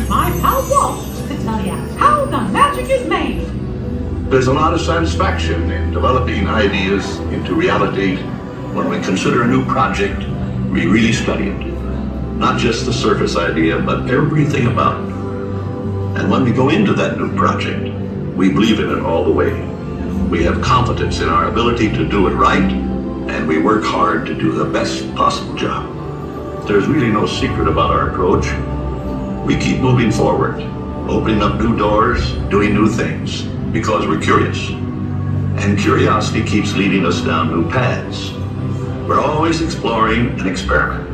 Here's my pal Walt to tell you how the magic is made. There's a lot of satisfaction in developing ideas into reality. When we consider a new project, we really study it. Not just the surface idea, but everything about it. And when we go into that new project, we believe in it all the way. We have confidence in our ability to do it right, and we work hard to do the best possible job. There's really no secret about our approach. We keep moving forward, opening up new doors, doing new things, because we're curious. And curiosity keeps leading us down new paths. We're always exploring and experimenting.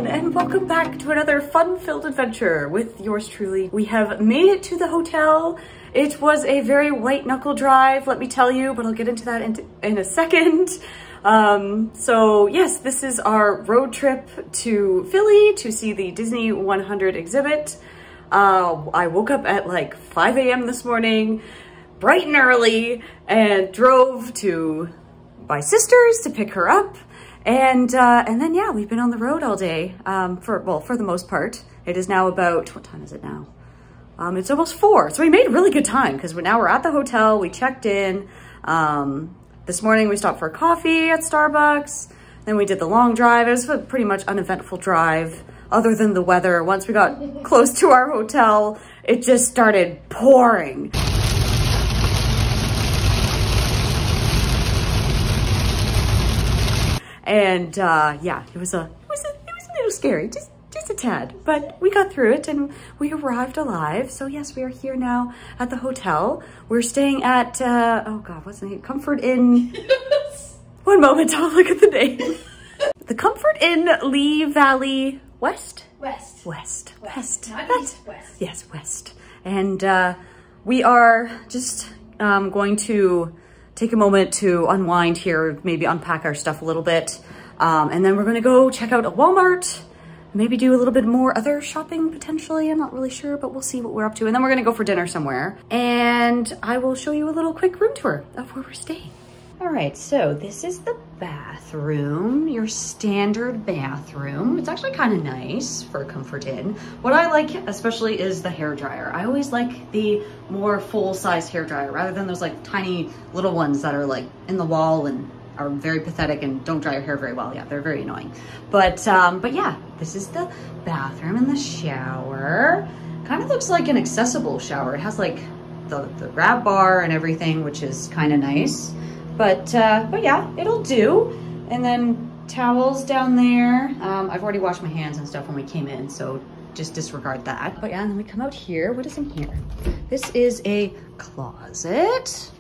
And welcome back to another fun-filled adventure with yours truly. We have made it to the hotel. It was a very white-knuckle drive, let me tell you, but I'll get into that in a second. So yes, this is our road trip to Philly to see the Disney100 Exhibit. I woke up at like 5 a.m. this morning, bright and early, and drove to my sister's to pick her up. And then, yeah, we've been on the road all day, for the most part. It is now about, what time is it now? It's almost 4. So we made really good time because now we're at the hotel. We checked in. This morning we stopped for coffee at Starbucks. Then we did the long drive. It was a pretty much uneventful drive other than the weather. Once we got close to our hotel, it just started pouring. And yeah, it was a little scary, just a tad, but we got through it and we arrived alive. So yes, we are here now at the hotel. We're staying at oh god, what's the name? Comfort Inn. One moment, I'll look at the name. The Comfort Inn Lee Valley West. West. Not east, west. Yes, west. And we are just going to take a moment to unwind here, maybe unpack our stuff a little bit. And then we're gonna go check out a Walmart, maybe do a little bit more other shopping potentially. I'm not really sure, but we'll see what we're up to. And then we're gonna go for dinner somewhere. And I will show you a little quick room tour of where we're staying. All right, so this is the bathroom, your standard bathroom. It's actually kind of nice for a Comfort Inn. What I like especially is the hairdryer. I always like the more full-size hairdryer rather than those like tiny little ones that are like in the wall and are very pathetic and don't dry your hair very well. Yeah, they're very annoying. But yeah, this is the bathroom and the shower. Kind of looks like an accessible shower. It has like the grab bar and everything, which is kind of nice. But yeah, it'll do. And then towels down there. I've already washed my hands and stuff when we came in, so just disregard that. But yeah, and then we come out here. What is in here? This is a closet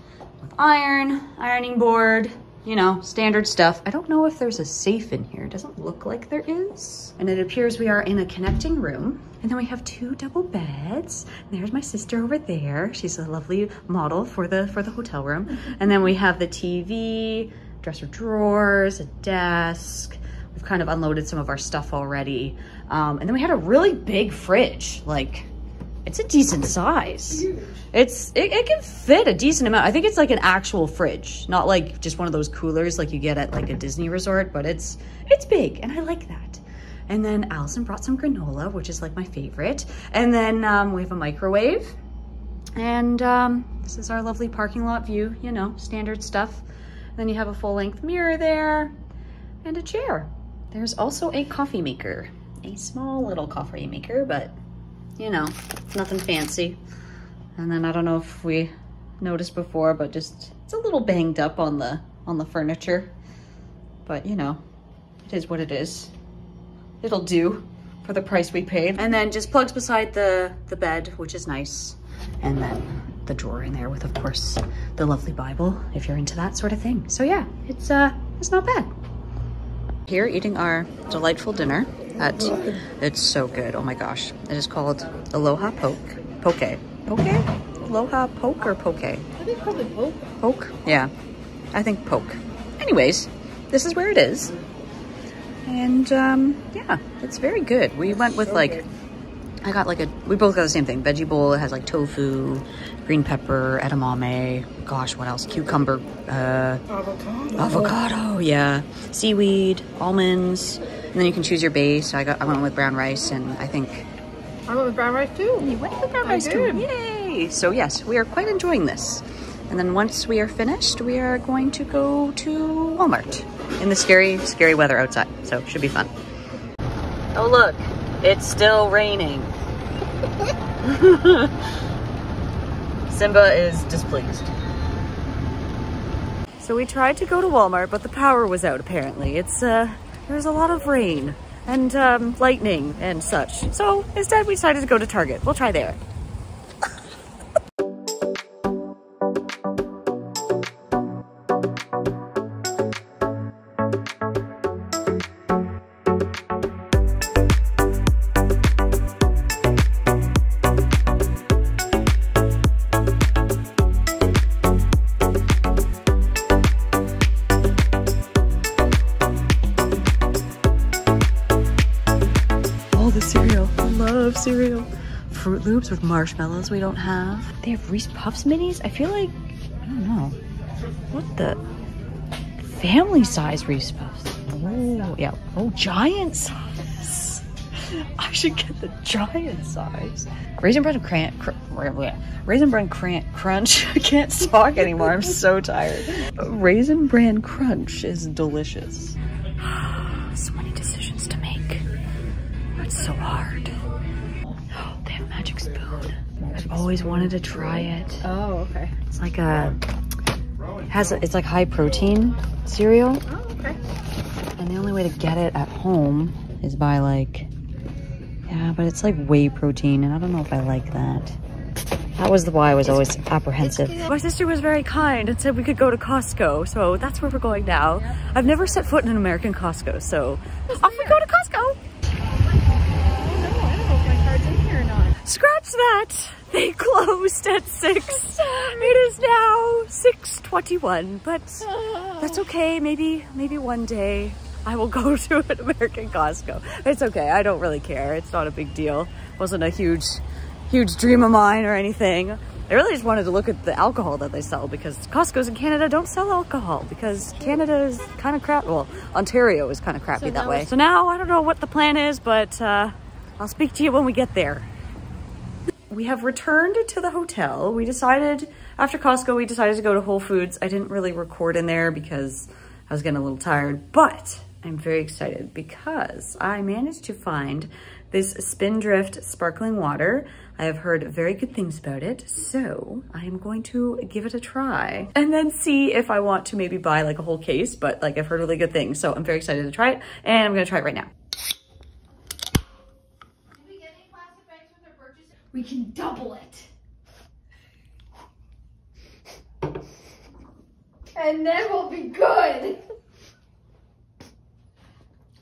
with ironing board, you know, standard stuff. I don't know if there's a safe in here. It doesn't look like there is. And it appears we are in a connecting room. And then we have 2 double beds. There's my sister over there. She's a lovely model for the hotel room. And then we have the TV, dresser drawers, a desk. We've kind of unloaded some of our stuff already. And then we had a really big fridge. Like, it's a decent size. Huge. It can fit a decent amount. I think it's like an actual fridge, not like just one of those coolers like you get at like a Disney resort, but it's big and I like that. And then Allison brought some granola, which is like my favorite. And then we have a microwave. And this is our lovely parking lot view, you know, standard stuff. And then you have a full-length mirror there and a chair. There's also a coffee maker, a small little coffee maker, but you know, nothing fancy. And then I don't know if we noticed before, but just it's a little banged up on the furniture. But you know, it is what it is. It'll do for the price we paid. And then just plugs beside the bed, which is nice. And then the drawer in there with, of course, the lovely Bible, if you're into that sort of thing. So yeah, it's not bad. Here eating our delightful dinner it's so good, oh my gosh. It is called Aloha Poke. Aloha Poke or Poke? I think probably Poke. Poke? Yeah, I think Poke. Anyways, this is where it is. And yeah, it's very good. We went with like I got like we both got the same thing. Veggie bowl. It has like tofu, green pepper, edamame. Gosh, what else? Cucumber. Avocado. Yeah. Seaweed, almonds. And then you can choose your base. I went with brown rice, and I think... I went with brown rice too. You went with brown rice too. Yay! So yes, we are quite enjoying this. And then once we are finished, we are going to go to Walmart in the scary, scary weather outside. So it should be fun. Oh look, it's still raining. Simba is displeased. So we tried to go to Walmart, but the power was out apparently. There's a lot of rain and lightning and such. So instead we decided to go to Target. We'll try there. Cereal. Fruit Loops with marshmallows we don't have. They have Reese Puffs minis. I feel like, I don't know. What the? Family size Reese Puffs. Oh, yeah. Oh, giant size. I should get the giant size. Raisin Bran Crunch. I can't talk anymore. I'm so tired. Raisin Bran Crunch is delicious. So many decisions to make. It's so hard. Magic spoon. I've always wanted to try it. Oh, okay. It's like it's like high protein cereal. Oh, okay. And the only way to get it at home is by like, yeah, but it's like whey protein, and I don't know if I like that. That was why I was always apprehensive. My sister was very kind and said we could go to Costco, so that's where we're going now. Yeah. I've never set foot in an American Costco, so off we go to Costco. Scratch that! They closed at 6. It is now 6:21, but that's okay. Maybe one day I will go to an American Costco. It's okay. I don't really care. It's not a big deal. It wasn't a huge dream of mine or anything. I really just wanted to look at the alcohol that they sell, because Costco's in Canada don't sell alcohol because Canada is kind of crap. Well, Ontario is kind of crappy that way. So now I don't know what the plan is, but I'll speak to you when we get there. We have returned to the hotel. We decided, after Costco, we decided to go to Whole Foods. I didn't really record in there because I was getting a little tired, but I'm very excited because I managed to find this Spindrift sparkling water. I have heard very good things about it, so I am going to give it a try and then see if I want to maybe buy like a whole case, but like I've heard really good things. So I'm very excited to try it, and I'm gonna try it right now. We can double it. And then we'll be good.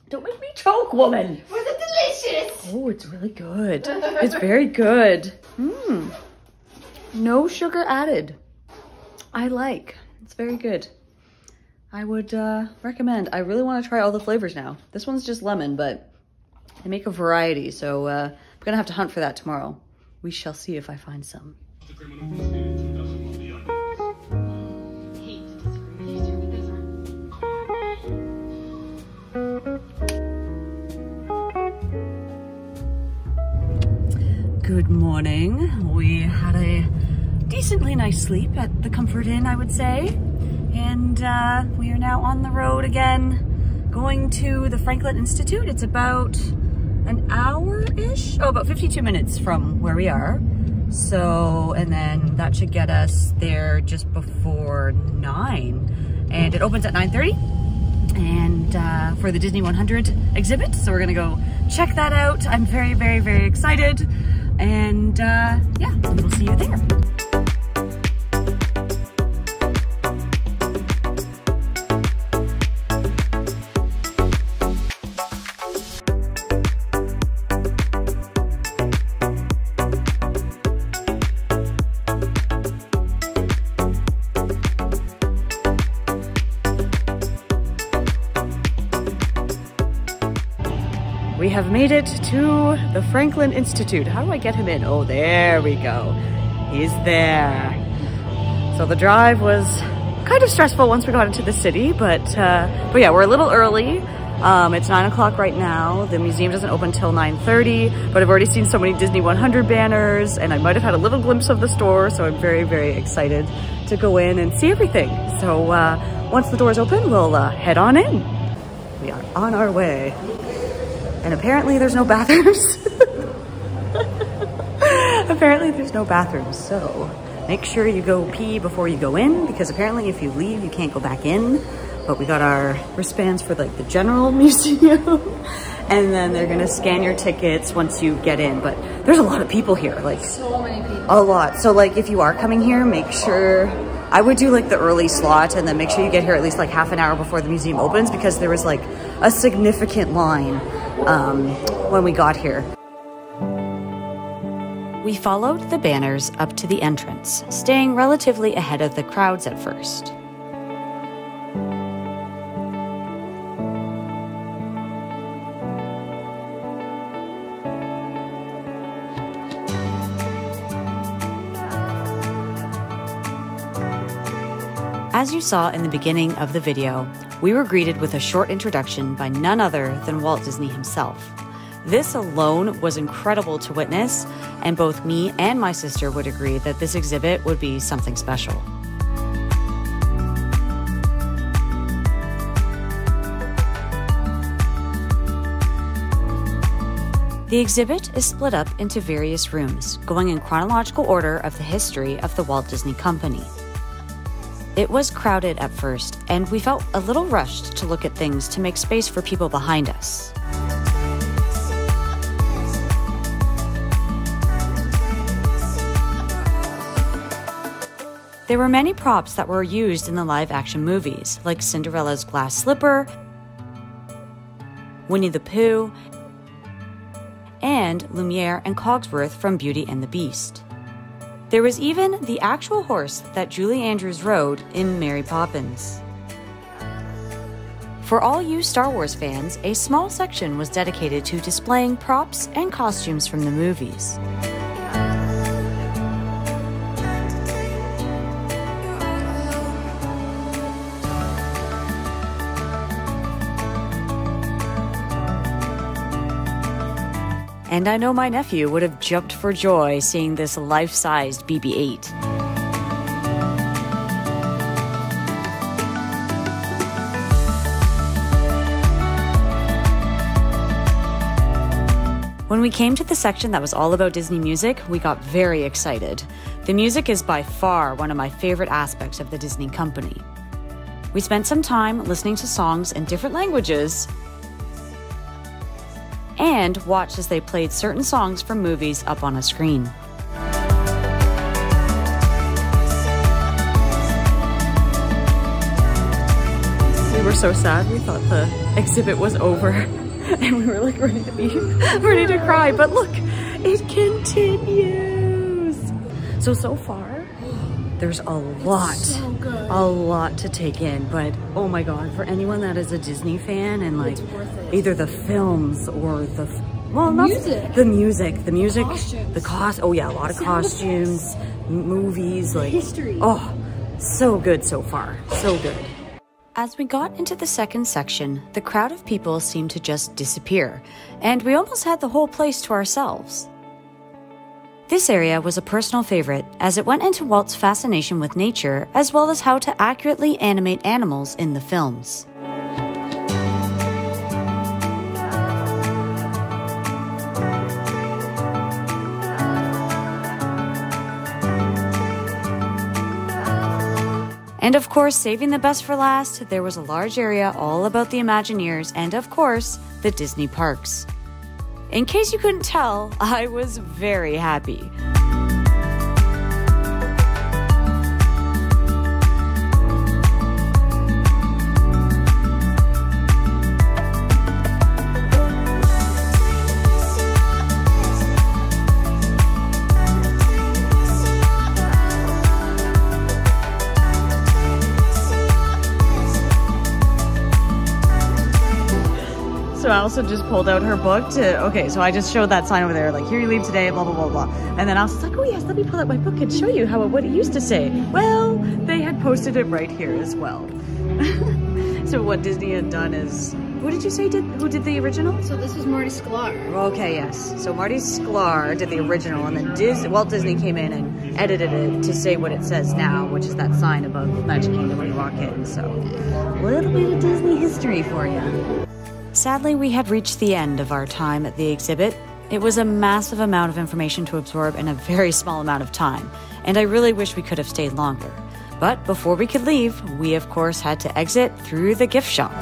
Don't make me choke, woman. Was it delicious? Oh, it's really good. It's very good. No sugar added. It's very good. I would recommend. I really want to try all the flavors now. This one's just lemon, but they make a variety, so I'm gonna have to hunt for that tomorrow. We shall see if I find some. Good morning. We had a decently nice sleep at the Comfort Inn, I would say. And we are now on the road again, going to the Franklin Institute. It's about an hour-ish? Oh, about 52 minutes from where we are. So, and then that should get us there just before 9. And it opens at 9:30. And for the Disney100 exhibit. So we're gonna go check that out. I'm very, very, very excited. And yeah, we'll see you there. We have made it to the Franklin Institute. How do I get him in? Oh, there we go. He's there. So the drive was kind of stressful once we got into the city, but yeah, we're a little early. It's 9 o'clock right now. The museum doesn't open till 9:30, but I've already seen so many Disney100 banners, and I might have had a little glimpse of the store, so I'm very, very excited to go in and see everything. So once the doors open, we'll head on in. We are on our way. And apparently there's no bathrooms. Apparently there's no bathrooms, so make sure you go pee before you go in, because apparently if you leave, you can't go back in. But we got our wristbands for like the general museum, and then they're gonna scan your tickets once you get in. But there's a lot of people here, like So many people. a lot. So like if you are coming here, make sure, I would do like the early slot and then make sure you get here at least like half an hour before the museum opens, because there was like a significant line when we got here. We followed the banners up to the entrance, staying relatively ahead of the crowds at first. As you saw in the beginning of the video, we were greeted with a short introduction by none other than Walt Disney himself. This alone was incredible to witness, and both me and my sister would agree that this exhibit would be something special. The exhibit is split up into various rooms, going in chronological order of the history of the Walt Disney Company. It was crowded at first, and we felt a little rushed to look at things to make space for people behind us. There were many props that were used in the live-action movies, like Cinderella's glass slipper, Winnie the Pooh, and Lumiere and Cogsworth from Beauty and the Beast. There was even the actual horse that Julie Andrews rode in Mary Poppins. For all you Star Wars fans, a small section was dedicated to displaying props and costumes from the movies. And I know my nephew would have jumped for joy seeing this life-sized BB-8. When we came to the section that was all about Disney music, we got very excited. The music is by far one of my favorite aspects of the Disney Company. We spent some time listening to songs in different languages and watched as they played certain songs from movies up on a screen. We were so sad, we thought the exhibit was over and we were like ready to cry, but look, it continues. So far, there's a lot to take in, but oh my god, for anyone that is a Disney fan and like either the films or the music, oh yeah, a lot of costumes, movies, like history. Oh, so good so far, so good. As we got into the second section, the crowd of people seemed to just disappear, and we almost had the whole place to ourselves. This area was a personal favorite as it went into Walt's fascination with nature as well as how to accurately animate animals in the films. And of course, saving the best for last, there was a large area all about the Imagineers and of course, the Disney parks. In case you couldn't tell, I was very happy. So Allison just pulled out her book to, okay, so I just showed that sign over there, like, here you leave today, blah, blah, blah, blah. And then Allison's like, oh yes, let me pull out my book and show you what it used to say. Well, they had posted it right here as well. So what Disney had done is, what did you say, who did the original? So this was Marty Sklar. Okay, yes. So Marty Sklar did the original, and then Walt Disney came in and edited it to say what it says now, which is that sign above Magic Kingdom when you walk in. So a little bit of Disney history for you. Sadly, we had reached the end of our time at the exhibit. It was a massive amount of information to absorb in a very small amount of time, and I really wish we could have stayed longer. But before we could leave, we of course had to exit through the gift shop.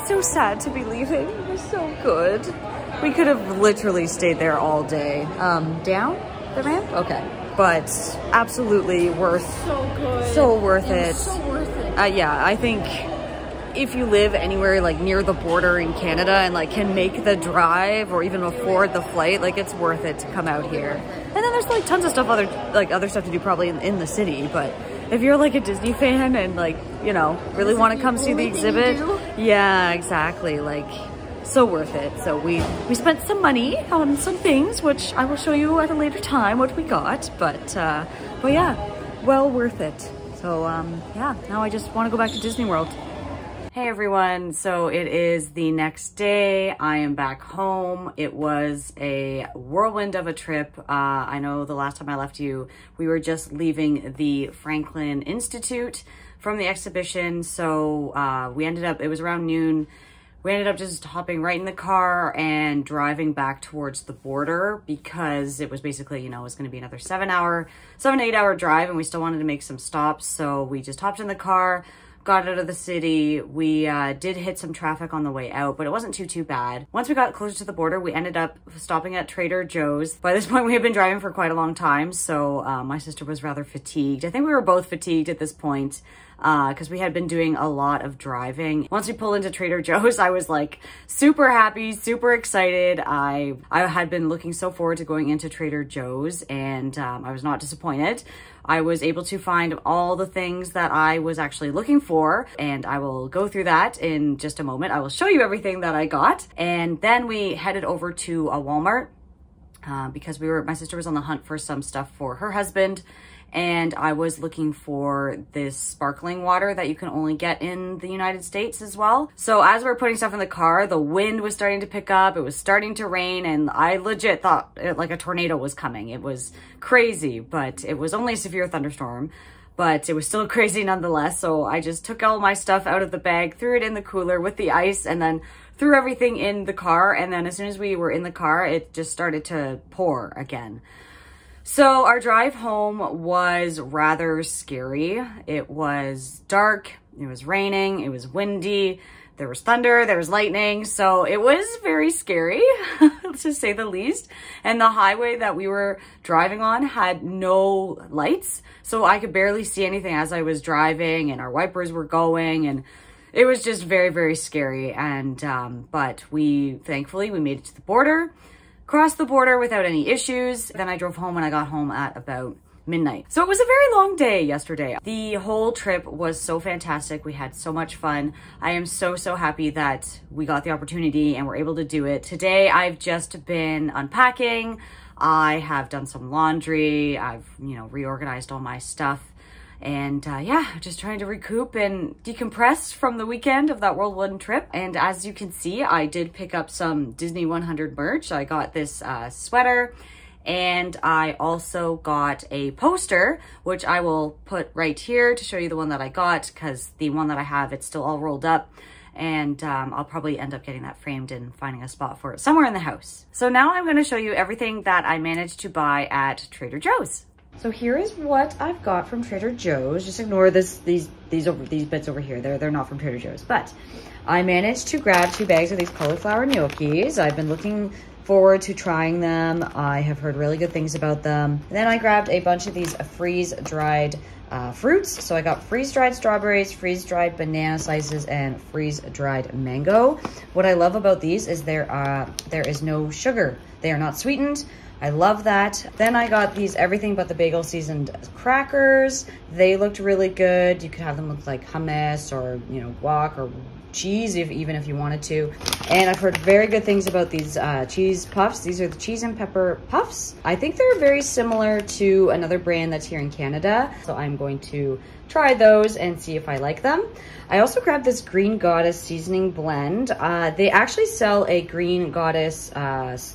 So sad to be leaving. It was so good. We could have literally stayed there all day. Down the ramp? Okay. But absolutely worth. So good. So worth it. So worth it. Yeah, I think if you live anywhere like near the border in Canada and like can make the drive or even afford the flight, like it's worth it to come out here. And then there's like tons of stuff, other stuff to do probably in the city, but if you're like a Disney fan and like, you know, really want to come see the exhibit, yeah, exactly, like so worth it. So we spent some money on some things, which I will show you at a later time what we got, but yeah, well worth it. So yeah, now I just want to go back to Disney World. Hey everyone, so it is the next day. I am back home. It was a whirlwind of a trip. I know the last time I left you, we were just leaving the Franklin Institute from the exhibition. So we ended up, it was around noon. We ended up just hopping right in the car and driving back towards the border because it was basically, you know, it was going to be another 7 to 8 hour drive and we still wanted to make some stops. So we just hopped in the car, got out of the city. We did hit some traffic on the way out, but it wasn't too bad. Once we got closer to the border, we ended up stopping at Trader Joe's. By this point, we had been driving for quite a long time, so my sister was rather fatigued. I think we were both fatigued at this point because we had been doing a lot of driving. Once we pulled into Trader Joe's, I was like super happy, super excited. I had been looking so forward to going into Trader Joe's, and I was not disappointed. I was able to find all the things that I was actually looking for, and I will go through that in just a moment. I will show you everything that I got. And then we headed over to a Walmart because my sister was on the hunt for some stuff for her husband, and I was looking for this sparkling water that you can only get in the United States as well. So as we're putting stuff in the car, the wind was starting to pick up, it was starting to rain, and I legit thought like a tornado was coming. It was crazy, but it was only a severe thunderstorm, but it was still crazy nonetheless. So I just took all my stuff out of the bag, threw it in the cooler with the ice, and then threw everything in the car. And then as soon as we were in the car, it just started to pour again. So our drive home was rather scary. It was dark, it was raining, it was windy, there was thunder, there was lightning. So it was very scary, to say the least. And the highway that we were driving on had no lights, so I could barely see anything as I was driving, and our wipers were going, and it was just very scary. And but thankfully we made it to the border, crossed the border without any issues. Then I drove home, and I got home at about midnight. So it was a very long day yesterday. The whole trip was so fantastic. We had so much fun. I am so happy that we got the opportunity and were able to do it. Today I've just been unpacking. I have done some laundry. I've, you know, reorganized all my stuff. And yeah, just trying to recoup and decompress from the weekend of that whirlwind trip. And as you can see, I did pick up some Disney 100 merch. I got this sweater And I also got a poster, which I will put right here to show you the one that I got, because the one that I have, it's still all rolled up. And I'll probably end up getting that framed and finding a spot for it somewhere in the house. So now I'm going to show you everything that I managed to buy at Trader Joe's. So here is what I've got from Trader Joe's. Just ignore these bits over here. They're not from Trader Joe's. But I managed to grab 2 bags of these cauliflower gnocchis. I've been looking forward to trying them. I have heard really good things about them. And then I grabbed a bunch of these freeze-dried fruits. So I got freeze-dried strawberries, freeze-dried banana slices, and freeze-dried mango. What I love about these is there is no sugar. They are not sweetened. I love that. Then I got these everything but the bagel seasoned crackers. They looked really good. You could have them look like hummus or, you know, guac or cheese even if you wanted to. And I've heard very good things about these cheese puffs. These are the cheese and pepper puffs. I think they're very similar to another brand that's here in Canada. So I'm going to try those and see if I like them. I also grabbed this Green Goddess seasoning blend. They actually sell a Green Goddess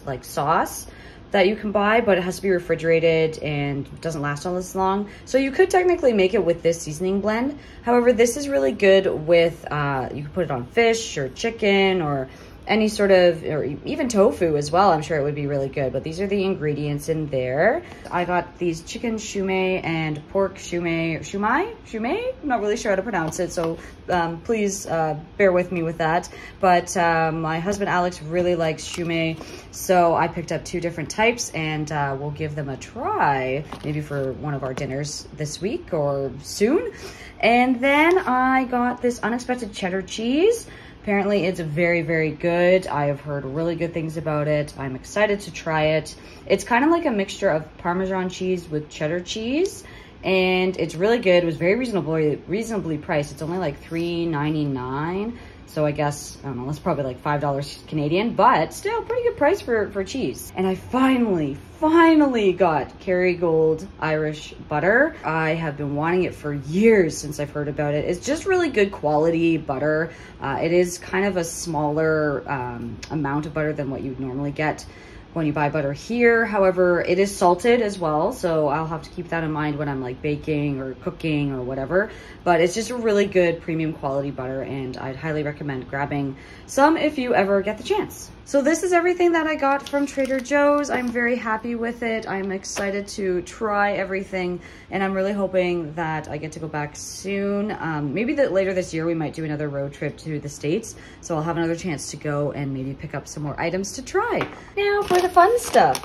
like sauce that you can buy, but it has to be refrigerated and doesn't last all this long. So you could technically make it with this seasoning blend. However, this is really good with, you can put it on fish or chicken or any sort of, or even tofu as well. I'm sure it would be really good, but these are the ingredients in there. I got these chicken shumai and pork shumai. I'm not really sure how to pronounce it, so please bear with me with that. But my husband Alex really likes shumai, so I picked up 2 different types, and we'll give them a try, maybe for one of our dinners this week or soon. And then I got this unexpected cheddar cheese. Apparently it's very, very good. I have heard really good things about it. I'm excited to try it. It's kind of like a mixture of Parmesan cheese with cheddar cheese, and it's really good. It was very reasonably priced. It's only like $3.99. So I guess, I don't know, that's probably like $5 Canadian, but still pretty good price for cheese. And I finally got Kerrygold Irish butter. I have been wanting it for years since I've heard about it. It's just really good quality butter. It is kind of a smaller amount of butter than what you'd normally get when you buy butter here. However, it is salted as well, so I'll have to keep that in mind when I'm like baking or cooking or whatever. But it's just a really good premium quality butter, and I'd highly recommend grabbing some if you ever get the chance. So this is everything that I got from Trader Joe's. I'm very happy with it. I'm excited to try everything, and I'm really hoping that I get to go back soon. Maybe that later this year we might do another road trip to the States, so I'll have another chance to go and maybe pick up some more items to try. Now for the fun stuff.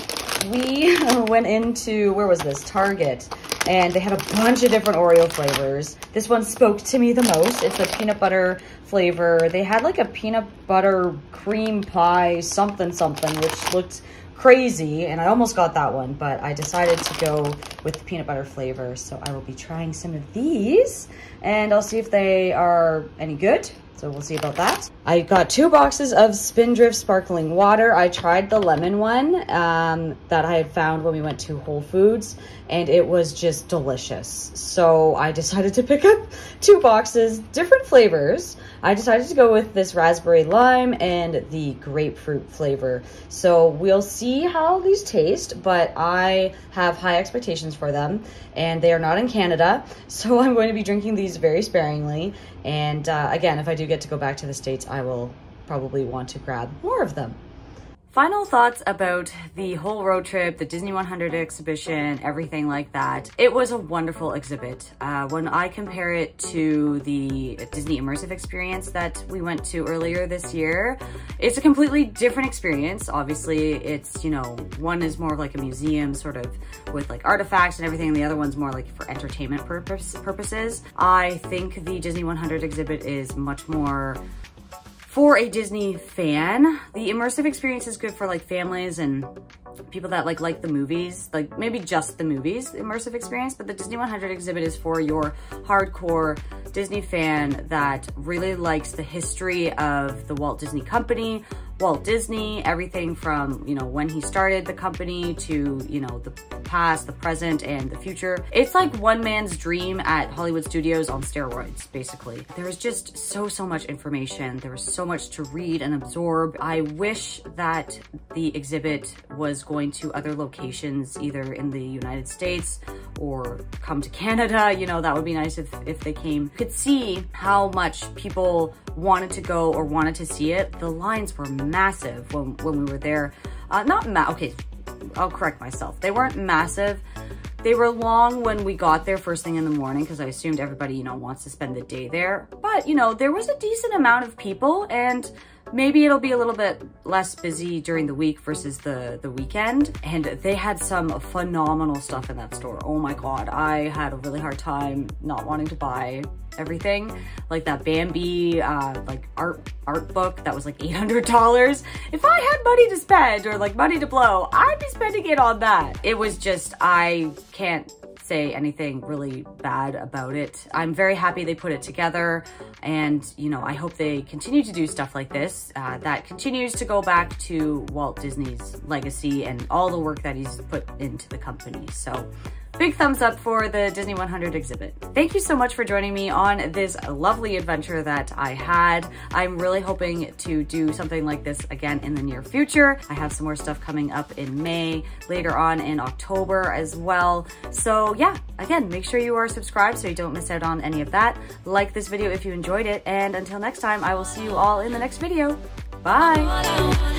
We went into, where was this? Target. And they had a bunch of different Oreo flavors. This one spoke to me the most. It's a peanut butter flavor. They had like a peanut butter cream pie something, which looked crazy. And I almost got that one, but I decided to go with the peanut butter flavor. So I will be trying some of these, and I'll see if they are any good. So we'll see about that. I got 2 boxes of Spindrift sparkling water. I tried the lemon one that I had found when we went to Whole Foods, and it was just delicious. So I decided to pick up 2 boxes, different flavors. I decided to go with this raspberry lime and the grapefruit flavor. So we'll see how these taste, but I have high expectations for them, and they are not in Canada. So I'm going to be drinking these very sparingly. And again, if I do get to go back to the States, I will probably want to grab more of them. Final thoughts about the whole road trip, the Disney100 exhibition, everything like that. It was a wonderful exhibit. When I compare it to the Disney Immersive experience that we went to earlier this year, it's a completely different experience. Obviously, it's, you know, one is more of like a museum sort of with like artifacts and everything, and the other one's more like for entertainment purposes. I think the Disney100 exhibit is much more for a Disney fan. The immersive experience is good for like families and people that like the movies, like maybe just the movies immersive experience, but the Disney100 exhibit is for your hardcore Disney fan that really likes the history of the Walt Disney Company, Walt Disney, everything from, you know, when he started the company to, you know, the past, the present, and the future. It's like one man's dream at Hollywood Studios on steroids, basically. There was just so much information. There was so much to read and absorb. I wish that the exhibit was going to other locations, either in the United States or come to Canada. You know, that would be nice if they came. You could see how much people wanted to go or wanted to see it. The lines were massive when we were there. Okay, I'll correct myself. They weren't massive. They were long when we got there first thing in the morning because I assumed everybody, you know, wants to spend the day there. But, you know, there was a decent amount of people, and maybe it'll be a little bit less busy during the week versus the weekend. And they had some phenomenal stuff in that store. Oh my God, I had a really hard time not wanting to buy everything. Like that Bambi like art book that was like $800. If I had money to spend or like money to blow, I'd be spending it on that. It was just, I can't say anything really bad about it. I'm very happy they put it together, and you know, I hope they continue to do stuff like this that continues to go back to Walt Disney's legacy and all the work that he's put into the company. So big thumbs up for the Disney100 exhibit. Thank you so much for joining me on this lovely adventure that I had. I'm really hoping to do something like this again in the near future. I have some more stuff coming up in May, later on in October as well. So yeah, again, make sure you are subscribed so you don't miss out on any of that. Like this video if you enjoyed it, and until next time, I will see you all in the next video. Bye!